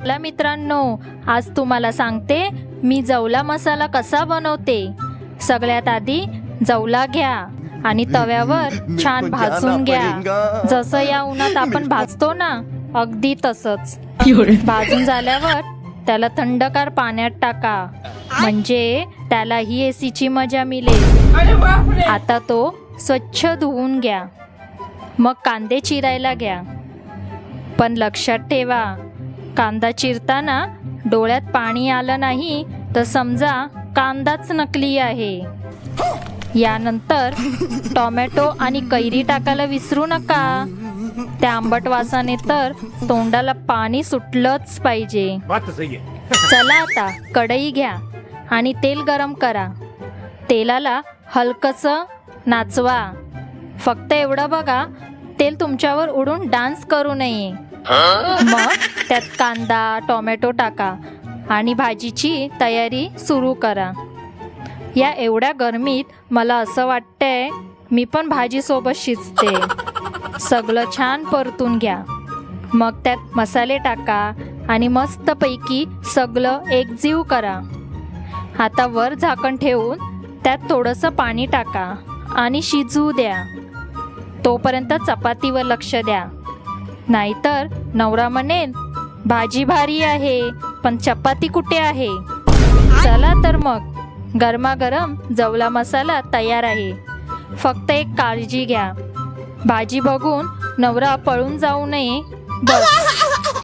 चला मित्रांनो, आज तुम्हाला सांगते मी जवला मसाला कसा बनवते। सगळ्यात आधी जवला घ्या आणि तव्यावर छान भाजून घ्या। जसं या उन्हात आपण भाजतो ना, अगदी तसंच। भाजून झाल्यावर त्याला थंडगार पाण्यात टाका, म्हणजे त्यालाही एसीची मजा मिळेल। आता तो स्वच्छ धुवून घ्या। मग कांदे चिरायला घ्या, पण लक्षात ठेवा, कांदा चिरताना डोळ्यात पाणी आलं नाही तर समजा कांदाच नकली आहे। यानंतर टोमॅटो आणि कैरी टाकायला विसरू नका, त्या आंबट वासाने तर तोंडाला पाणी सुटलंच पाहिजे। चला आता कढई घ्या आणि तेल गरम करा। तेलाला हलकसं नाचवा, फक्त एवढं बघा तेल तुमच्यावर उडून डान्स करू नये। मग त्यात कांदा टोमॅटो टाका आणि भाजीची तयारी सुरू करा। या एवढ्या गरमीत मला असं वाटतंय मी पण भाजीसोबत शिजते। सगळं छान परतून घ्या, मग त्यात मसाले टाका आणि मस्तपैकी सगळं एकजीव करा। आता वर झाकण ठेवून त्यात थोडंसं पाणी टाका आणि शिजू द्या। तोपर्यंत चपातीवर लक्ष द्या, नाहीतर नवरा म्हणेल भाजी भारी आहे पण चपाती कुठे आहे। चला तर मग गरमागरम जवला मसाला तयार आहे। फक्त एक काळजी घ्या, भाजी बघून नवरा पळून जाऊ नये बस।